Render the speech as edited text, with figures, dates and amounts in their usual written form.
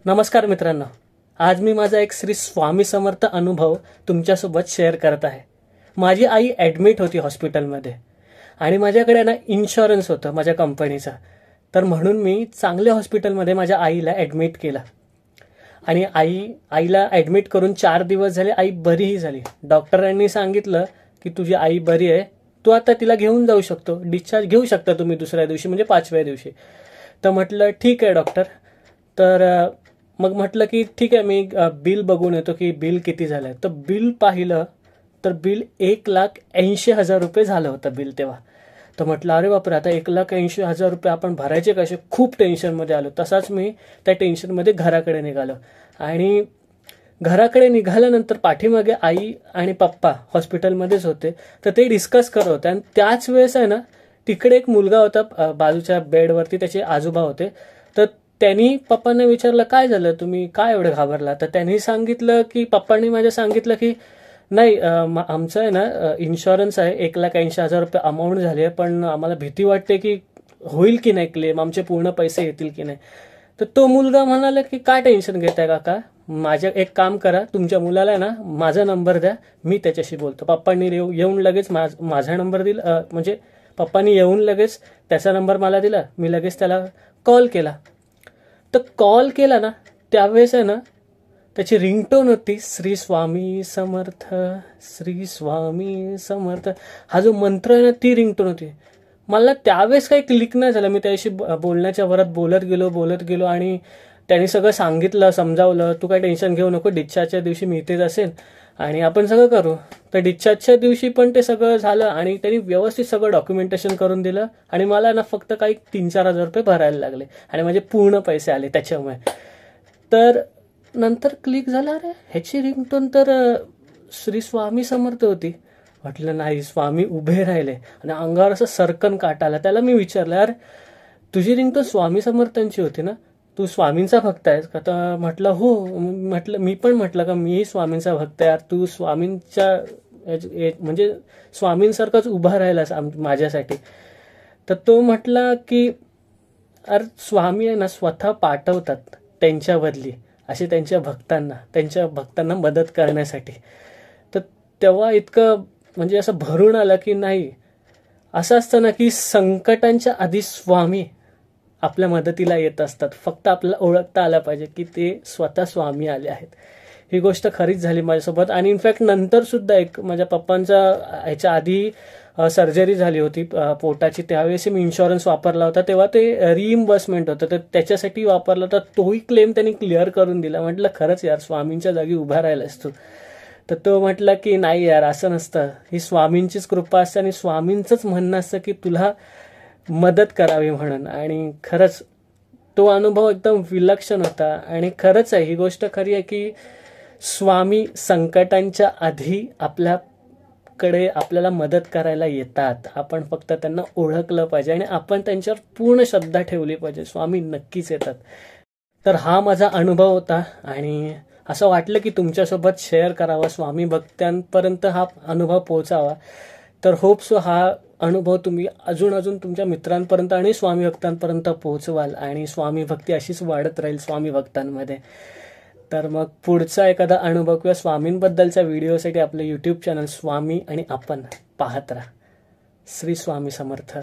नमस्कार मित्रांनो, आज मी माझा एक श्री स्वामी समर्थ अनुभव तुमच्यासोबत शेअर करत आहे। माझी आई ॲडमिट होती हॉस्पिटलमध्ये आणि माझ्याकडे ना इन्शुरन्स होतं माझ्या कंपनीचा, तर म्हणून मी चांगल्या हॉस्पिटलमध्ये माझ्या आईला ॲडमिट केलं आणि आईला ॲडमिट करून 4 दिवस झाले। आई बरीही झाली। डॉक्टरांनी सांगितलं की तुझी आई बरी आहे, तू आता तिला घेऊन जाऊ शकतो, डिस्चार्ज घेऊ शकता तुम्ही दुसऱ्या दिवशी म्हणजे 5व्या दिवशी। तर म्हटलं ठीक आहे डॉक्टर। तर मग म्हटलं की ठीक आहे, मी बिल बघून येतो की बिल किती झालं आहे। तर बिल पाहिलं तर बिल 1,80,000 रुपये झालं होतं बिल तेव्हा। तर म्हटलं अरे बापरे, आता 1,80,000 रुपये आपण भरायचे कसे, खूप टेन्शनमध्ये आलो। तसाच मी त्या टेन्शनमध्ये घराकडे निघालो आणि घराकडे निघाल्यानंतर पाठीमागे आई आणि पप्पा हॉस्पिटलमध्येच होते, तर ते डिस्कस करत होते। आणि त्याच वेळेस आहे ना, तिकडे एक मुलगा होता बाजूच्या बेडवरती, त्याचे आजोबा होते। तर त्यांनी पप्पांना विचारलं काय झालं, तुम्ही काय एवढं घाबरला। तर त्यांनी सांगितलं की पप्पांनी माझ्या सांगितलं की नाही, आमचं आहे ना इन्शुरन्स आहे, 1,80,000 रुपये अमाऊंट झाली आहे, पण आम्हाला भीती वाटते की होईल की नाही क्लेम, आमचे पूर्ण पैसे येतील की नाही। तर तो मुलगा म्हणाला की काय टेन्शन घेताय काका, माझ्या एक काम करा, तुमच्या मुलाला ना माझा नंबर द्या, मी त्याच्याशी बोलतो। पप्पांनी येऊन लगेच माझा नंबर दिला, म्हणजे पप्पांनी येऊन लगेच त्याचा नंबर मला दिला। मी लगेच त्याला कॉल केला। तर कॉल केला ना, त्यावेळेस आहे ना त्याची रिंगटोन होती श्री स्वामी समर्थ, श्री स्वामी समर्थ, हा जो मंत्र आहे ना ती रिंगटोन होती। मला त्यावेळेस काही क्लिक नाही झालं। मी त्याशी बोलण्याच्या वरात बोलत गेलो आणि त्यांनी सगळं सांगितलं, समजावलं, तू काय टेन्शन घेऊ नको, डिस्चार्जच्या दिवशी मी इथेच असेल आणि आपण सगळं करू। तर डिस्चार्जच्या दिवशी पण ते सगळं झालं आणि त्यांनी व्यवस्थित सगळं डॉक्युमेंटेशन करून दिलं आणि मला ना फक्त काही 3-4 हजार रुपये भरायला लागले आणि माझे पूर्ण पैसे आले त्याच्यामुळे। तर नंतर क्लिक झालं, अरे ह्याची रिंगटोन तर श्री स्वामी समर्थ होती। म्हटलं नाही, स्वामी उभे राहिले आणि अंगावर असं सरकन काटा आला। त्याला मी विचारलं, यार तुझी रिंगटोन स्वामी समर्थांची होती ना, तू स्वामींचा भक्त आहेस का? तर म्हटलं हो। म्हटलं मी पण म्हटलं का मीही स्वामींचा भक्त आहे यार, तू स्वामींच्या म्हणजे स्वामींसारखाच उभा राहिलास माझ्यासाठी। तर तो म्हटला की अरे स्वामी आहे ना स्वतः पाठवतात त्यांच्या बदली असे त्यांच्या भक्तांना मदत करण्यासाठी। तर तेव्हा इतकं म्हणजे असं भरून आलं की नाही, असं असतं ना की संकटांच्या आधी स्वामी आपल्या मदतीला येत असतात, फक्त आपल्याला ओळखता आलं पाहिजे की ते स्वतः स्वामी आले आहेत। ही गोष्ट खरीच झाली माझ्यासोबत। आणि इनफॅक्ट नंतर सुद्धा एक माझ्या पप्पांचा ह्याच्या आधी सर्जरी झाली होती पोटाची, त्यावेळेस मी इन्शुरन्स वापरला होता, तेव्हा ते रिइम्बर्समेंट होतं, तर त्याच्यासाठी वापरला होता, तोही क्लेम त्यांनी क्लिअर करून दिला। म्हटलं खरंच यार, स्वामींच्या जागी उभा राहिलास तू। तर तो म्हटला की नाही यार, असं नसतं, ही स्वामींचीच कृपा असते आणि स्वामींचंच म्हणणं असतं की तुला मदत करावी म्हणून। आणि खरंच तो अनुभव एकदम विलक्षण होता आणि खरंच आहे, ही गोष्ट खरी आहे की स्वामी संकटांच्या आधी आपल्याकडे आपल्याला मदत करायला येतात। आपण फक्त त्यांना ओळखलं पाहिजे आणि आपण त्यांच्यावर पूर्ण श्रद्धा ठेवली पाहिजे, स्वामी नक्कीच येतात। तर हा माझा अनुभव होता आणि असं वाटलं की तुमच्यासोबत शेअर करावा, स्वामी भक्तांपर्यंत हा अनुभव पोहोचावा। तर होप सो हा अनुभव तुम्ही अजून तुमच्या मित्रांपर्यंत आणि स्वामी भक्तांपर्यंत पोहोचवाल आणि स्वामी भक्ती अशीच वाढत राहील स्वामी भक्तांमध्ये। तर मग पुढचा एखादा अनुभव किंवा स्वामींबद्दलचा व्हिडिओसाठी आपलं यूट्यूब चॅनल स्वामी आणि आपण पाहत राहा। श्री स्वामी समर्थ।